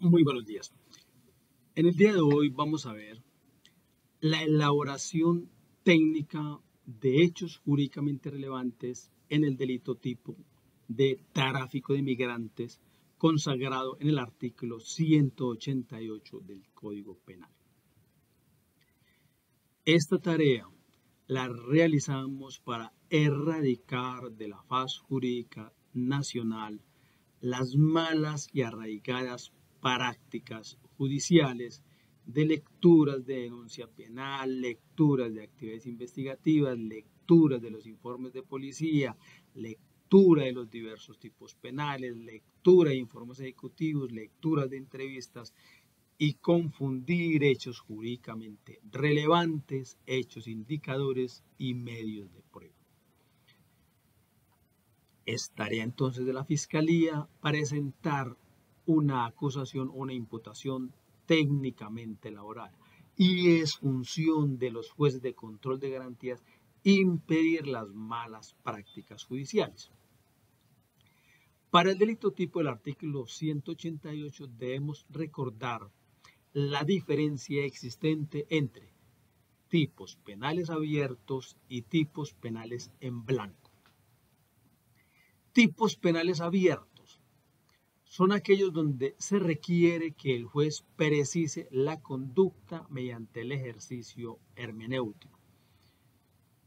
Muy buenos días. En el día de hoy vamos a ver la elaboración técnica de hechos jurídicamente relevantes en el delito tipo de tráfico de migrantes consagrado en el artículo 188 del Código Penal. Esta tarea la realizamos para erradicar de la faz jurídica nacional las malas y arraigadas prácticas judiciales de lecturas de denuncia penal, lecturas de actividades investigativas, lecturas de los informes de policía, lectura de los diversos tipos penales, lectura de informes ejecutivos, lecturas de entrevistas y confundir hechos jurídicamente relevantes, hechos indicadores y medios de prueba. Es tarea entonces de la Fiscalía presentar una acusación o una imputación técnicamente elaborada y es función de los jueces de control de garantías impedir las malas prácticas judiciales. Para el delito tipo del artículo 188 debemos recordar la diferencia existente entre tipos penales abiertos y tipos penales en blanco. Tipos penales abiertos son aquellos donde se requiere que el juez precise la conducta mediante el ejercicio hermenéutico,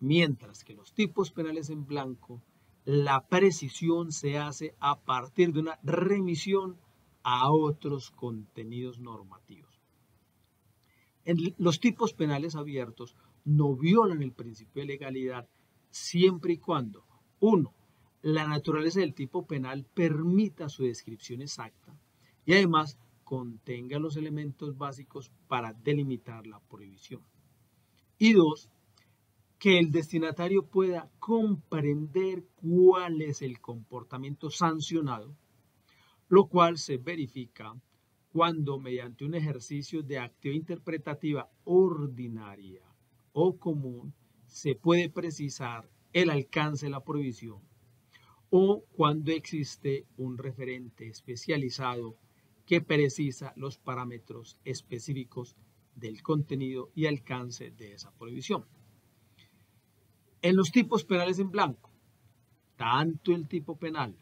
mientras que los tipos penales en blanco, la precisión se hace a partir de una remisión a otros contenidos normativos. Los tipos penales abiertos no violan el principio de legalidad siempre y cuando, uno, la naturaleza del tipo penal permita su descripción exacta y además contenga los elementos básicos para delimitar la prohibición. Y dos, que el destinatario pueda comprender cuál es el comportamiento sancionado, lo cual se verifica cuando mediante un ejercicio de actividad interpretativa ordinaria o común se puede precisar el alcance de la prohibición o cuando existe un referente especializado que precisa los parámetros específicos del contenido y alcance de esa prohibición. En los tipos penales en blanco, tanto el tipo penal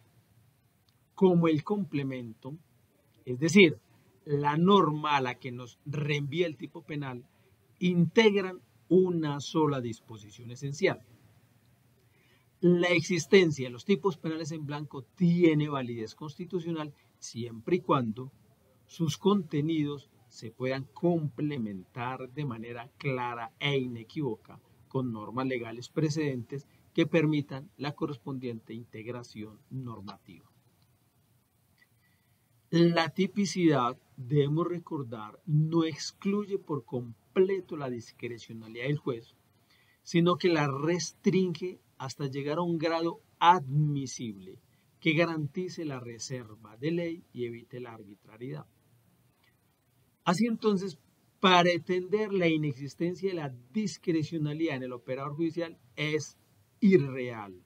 como el complemento, es decir, la norma a la que nos reenvía el tipo penal, integran una sola disposición esencial. La existencia de los tipos penales en blanco tiene validez constitucional siempre y cuando sus contenidos se puedan complementar de manera clara e inequívoca con normas legales precedentes que permitan la correspondiente integración normativa. La tipicidad, debemos recordar, no excluye por completo la discrecionalidad del juez, sino que la restringe hasta llegar a un grado admisible que garantice la reserva de ley y evite la arbitrariedad. Así entonces, para entender la inexistencia de la discrecionalidad en el operador judicial es irreal.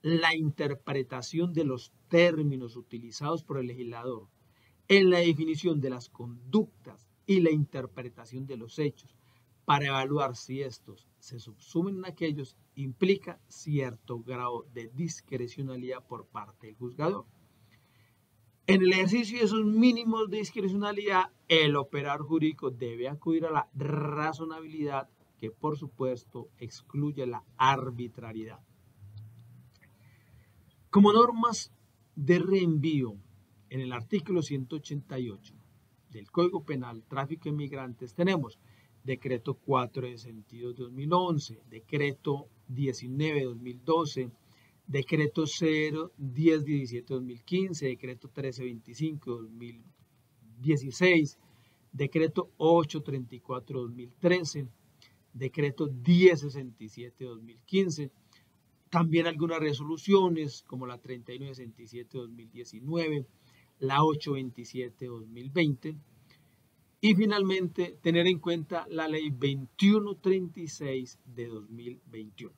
La interpretación de los términos utilizados por el legislador en la definición de las conductas y la interpretación de los hechos para evaluar si estos se subsumen en aquellos implica cierto grado de discrecionalidad por parte del juzgador. En el ejercicio de esos mínimos de discrecionalidad, el operador jurídico debe acudir a la razonabilidad que, por supuesto, excluye la arbitrariedad. Como normas de reenvío en el artículo 188 del Código Penal, tráfico de migrantes, tenemos decreto 4 de sentido 2011, decreto 19 de 2012, decreto 0 1017 2015, decreto 1325 2016, decreto 834 2013, decreto 1067 2015, también algunas resoluciones como la 3967-2019, la 827-2020 y finalmente tener en cuenta la ley 2136 de 2021.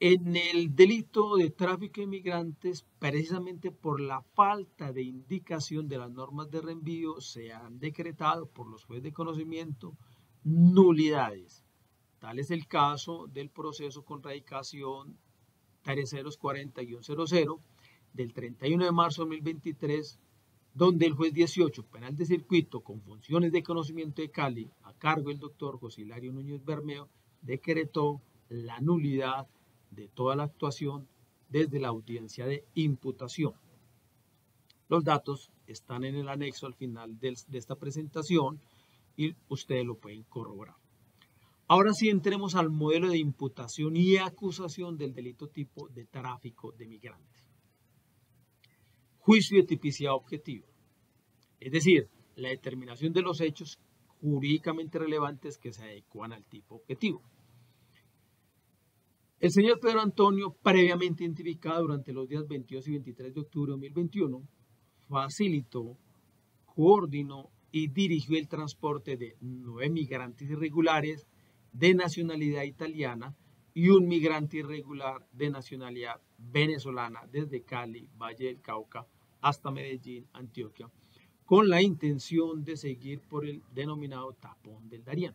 En el delito de tráfico de migrantes, precisamente por la falta de indicación de las normas de reenvío, se han decretado por los jueces de conocimiento nulidades. Tal es el caso del proceso con radicación 3040-00 del 31 de marzo de 2023, donde el juez 18, penal de circuito con funciones de conocimiento de Cali, a cargo del doctor José Hilario Núñez Bermeo, decretó la nulidad de toda la actuación desde la audiencia de imputación. Los datos están en el anexo al final de esta presentación y ustedes lo pueden corroborar. Ahora sí entremos al modelo de imputación y acusación del delito tipo de tráfico de migrantes. Juicio de tipicidad objetiva, es decir, la determinación de los hechos jurídicamente relevantes que se adecuan al tipo objetivo. El señor Pedro Antonio, previamente identificado durante los días 22 y 23 de octubre de 2021, facilitó, coordinó y dirigió el transporte de 9 migrantes irregulares de nacionalidad italiana y un migrante irregular de nacionalidad venezolana desde Cali, Valle del Cauca, hasta Medellín, Antioquia, con la intención de seguir por el denominado tapón del Darién.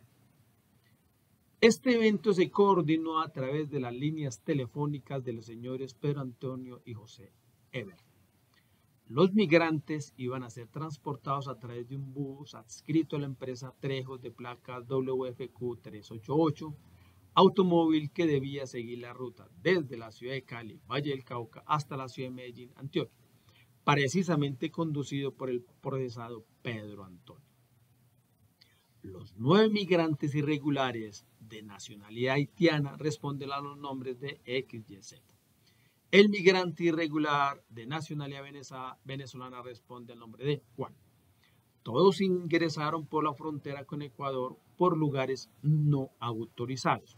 Este evento se coordinó a través de las líneas telefónicas de los señores Pedro Antonio y José Eber. Los migrantes iban a ser transportados a través de un bus adscrito a la empresa Trejos de placas WFQ 388, automóvil que debía seguir la ruta desde la ciudad de Cali, Valle del Cauca, hasta la ciudad de Medellín, Antioquia, precisamente conducido por el procesado Pedro Antonio. Los 9 migrantes irregulares de nacionalidad haitiana responden a los nombres de XYZ. El migrante irregular de nacionalidad venezolana responde al nombre de Juan. Todos ingresaron por la frontera con Ecuador por lugares no autorizados.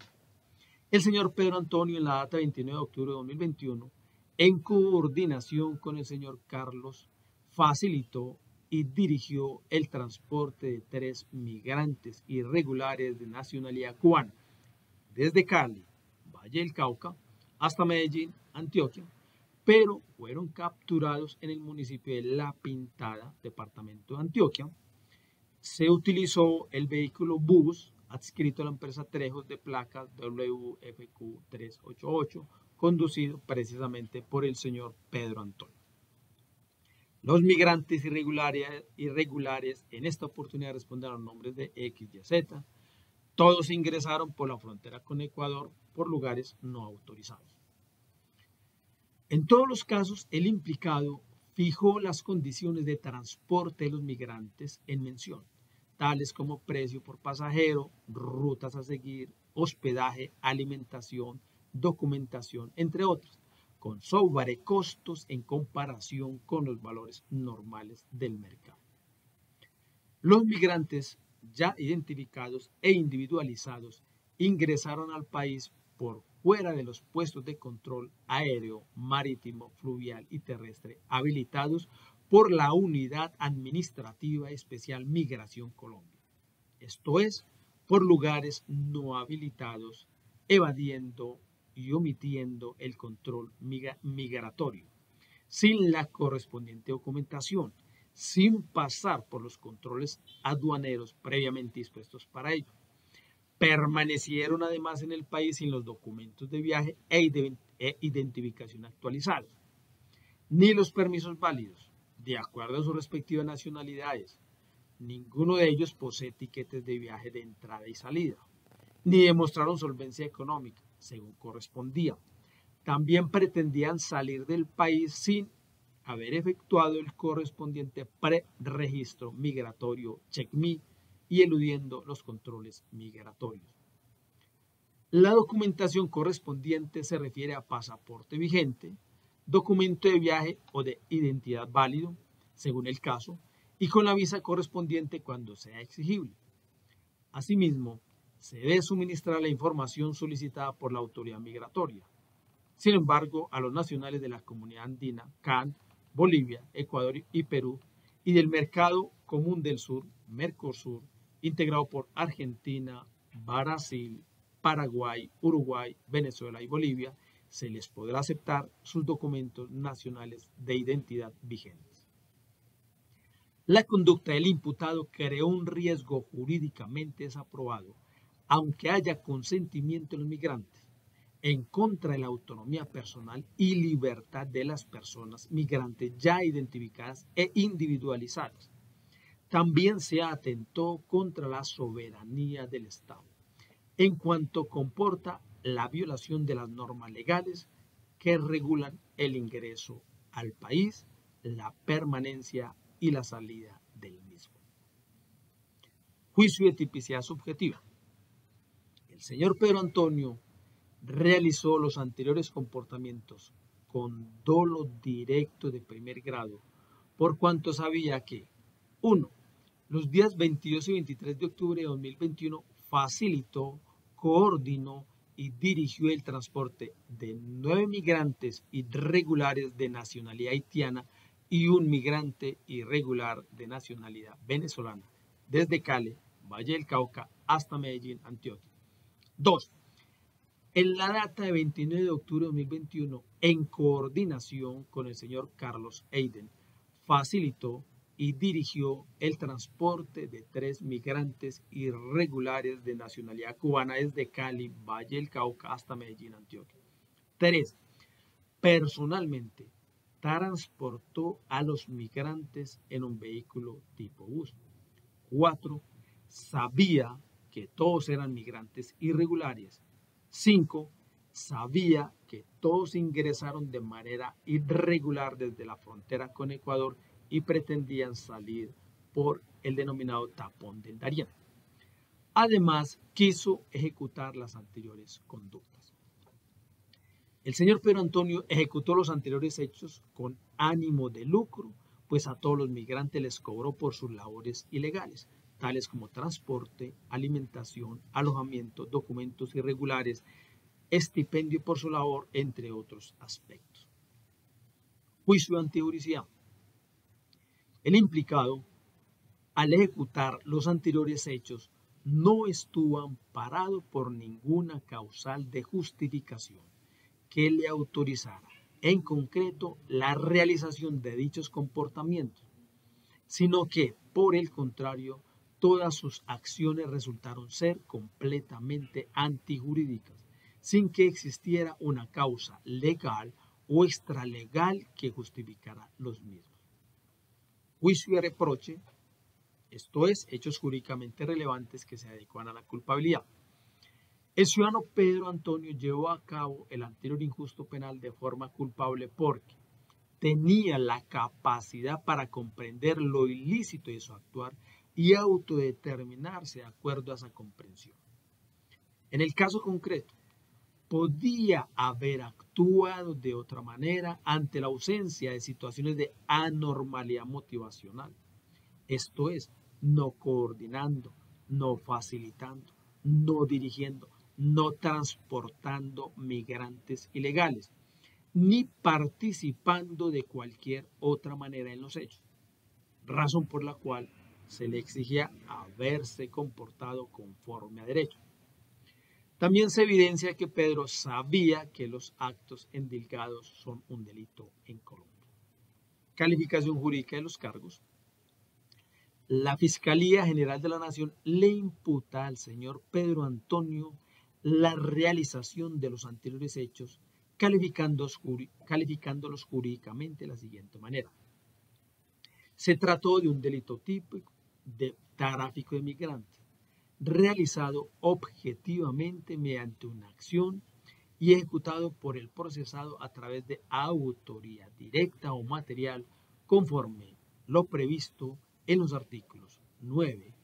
El señor Pedro Antonio, en la data 29 de octubre de 2021, en coordinación con el señor Carlos, facilitó y dirigió el transporte de 3 migrantes irregulares de nacionalidad cubana desde Cali, Valle del Cauca, hasta Medellín, Antioquia, pero fueron capturados en el municipio de La Pintada, departamento de Antioquia. Se utilizó el vehículo bus adscrito a la empresa Trejos de placas WFQ 388, conducido precisamente por el señor Pedro Antonio. Los migrantes irregulares en esta oportunidad respondieron a los nombres de XYZ. Todos ingresaron por la frontera con Ecuador por lugares no autorizados. En todos los casos, el implicado fijó las condiciones de transporte de los migrantes en mención, tales como precio por pasajero, rutas a seguir, hospedaje, alimentación, documentación, entre otros, con sobrecostos en comparación con los valores normales del mercado. Los migrantes ya identificados e individualizados ingresaron al país por fuera de los puestos de control aéreo, marítimo, fluvial y terrestre habilitados por la Unidad Administrativa Especial Migración Colombia. Esto es, por lugares no habilitados, evadiendo y omitiendo el control migratorio, sin la correspondiente documentación, sin pasar por los controles aduaneros previamente dispuestos para ello. Permanecieron además en el país sin los documentos de viaje e identificación actualizados, ni los permisos válidos, de acuerdo a sus respectivas nacionalidades. Ninguno de ellos posee tiquetes de viaje de entrada y salida, ni demostraron solvencia económica, según correspondía. También pretendían salir del país sin haber efectuado el correspondiente preregistro migratorio CHECMI y eludiendo los controles migratorios. La documentación correspondiente se refiere a pasaporte vigente, documento de viaje o de identidad válido, según el caso, y con la visa correspondiente cuando sea exigible. Asimismo, se debe suministrar la información solicitada por la autoridad migratoria. Sin embargo, a los nacionales de la Comunidad Andina, CAN, Bolivia, Ecuador y Perú, y del Mercado Común del Sur, Mercosur, integrado por Argentina, Brasil, Paraguay, Uruguay, Venezuela y Bolivia, se les podrá aceptar sus documentos nacionales de identidad vigentes. La conducta del imputado creó un riesgo jurídicamente desaprobado, aunque haya consentimiento de los migrantes, en contra de la autonomía personal y libertad de las personas migrantes ya identificadas e individualizadas. También se atentó contra la soberanía del Estado, en cuanto comporta la violación de las normas legales que regulan el ingreso al país, la permanencia y la salida del mismo. Juicio de tipicidad subjetiva. El señor Pedro Antonio realizó los anteriores comportamientos con dolo directo de primer grado, por cuanto sabía que 1. Los días 22 y 23 de octubre de 2021 facilitó, coordinó y dirigió el transporte de 9 migrantes irregulares de nacionalidad haitiana y un migrante irregular de nacionalidad venezolana desde Cali, Valle del Cauca, hasta Medellín, Antioquia. 2. En la data de 29 de octubre de 2021, en coordinación con el señor Carlos Eiden, facilitó y dirigió el transporte de 3 migrantes irregulares de nacionalidad cubana desde Cali, Valle del Cauca, hasta Medellín, Antioquia. 3. Personalmente transportó a los migrantes en un vehículo tipo bus. 4. Sabía que todos eran migrantes irregulares. 5. Sabía que todos ingresaron de manera irregular desde la frontera con Ecuador y pretendían salir por el denominado tapón del Darién. Además, quiso ejecutar las anteriores conductas. El señor Pedro Antonio ejecutó los anteriores hechos con ánimo de lucro, pues a todos los migrantes les cobró por sus labores ilegales, tales como transporte, alimentación, alojamiento, documentos irregulares, estipendio por su labor, entre otros aspectos. Juicio de antijuricidad. El implicado, al ejecutar los anteriores hechos, no estuvo amparado por ninguna causal de justificación que le autorizara, en concreto, la realización de dichos comportamientos, sino que, por el contrario, todas sus acciones resultaron ser completamente antijurídicas, sin que existiera una causa legal o extralegal que justificara los mismos. Juicio de reproche, esto es, hechos jurídicamente relevantes que se adecuan a la culpabilidad. El ciudadano Pedro Antonio llevó a cabo el anterior injusto penal de forma culpable porque tenía la capacidad para comprender lo ilícito de su actuar y autodeterminarse de acuerdo a esa comprensión. En el caso concreto, podía haber actuado de otra manera ante la ausencia de situaciones de anormalidad motivacional. Esto es, no coordinando, no facilitando, no dirigiendo, no transportando migrantes ilegales, ni participando de cualquier otra manera en los hechos, razón por la cual se le exigía haberse comportado conforme a derecho. También se evidencia que Pedro sabía que los actos endilgados son un delito en Colombia. Calificación jurídica de los cargos. La Fiscalía General de la Nación le imputa al señor Pedro Antonio la realización de los anteriores hechos, calificándolos jurídicamente de la siguiente manera. Se trató de un delito típico de tráfico de migrantes, realizado objetivamente mediante una acción y ejecutado por el procesado a través de autoría directa o material conforme lo previsto en los artículos 9,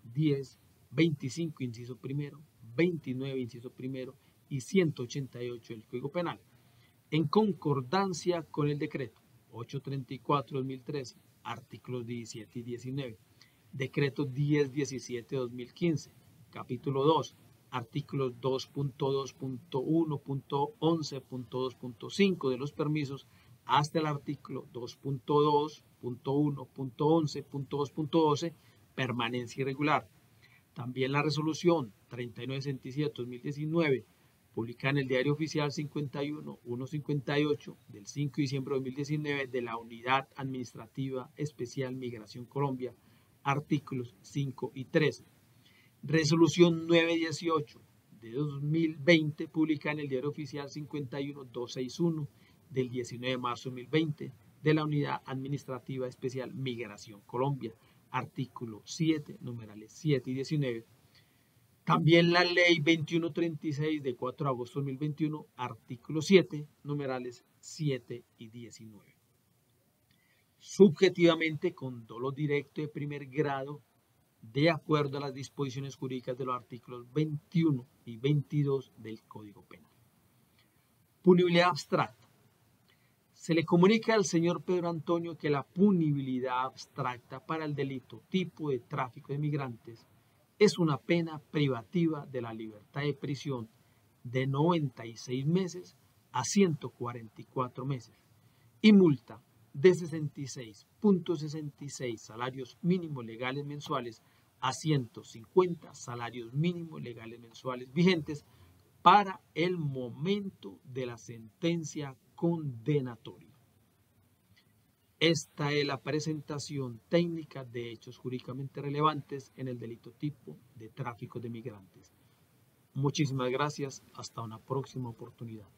10, 25, inciso primero, 29, inciso primero y 188 del Código Penal, en concordancia con el decreto 834-2013, artículos 17 y 19, decreto 1017-2015, capítulo 2, artículos 2.2.1.11.2.5 de los permisos, hasta el artículo 2.2.1.11.2.12, permanencia irregular. También la resolución 3967-2019, publicada en el Diario Oficial 51-158 del 5 de diciembre de 2019 de la Unidad Administrativa Especial Migración Colombia, artículos 5 y 13. Resolución 918 de 2020, publicada en el Diario Oficial 51-261 del 19 de marzo de 2020 de la Unidad Administrativa Especial Migración Colombia, artículo 7, numerales 7 y 19. También la Ley 2136 de 4 de agosto de 2021, artículo 7, numerales 7 y 19. Subjetivamente, con dolo directo de primer grado, de acuerdo a las disposiciones jurídicas de los artículos 21 y 22 del Código Penal. Punibilidad abstracta. Se le comunica al señor Pedro Antonio que la punibilidad abstracta para el delito tipo de tráfico de migrantes es una pena privativa de la libertad de prisión de 96 meses a 144 meses y multa de 66.66 salarios mínimos legales mensuales a 150 salarios mínimos legales mensuales vigentes para el momento de la sentencia condenatoria. Esta es la presentación técnica de hechos jurídicamente relevantes en el delito tipo de tráfico de migrantes. Muchísimas gracias. Hasta una próxima oportunidad.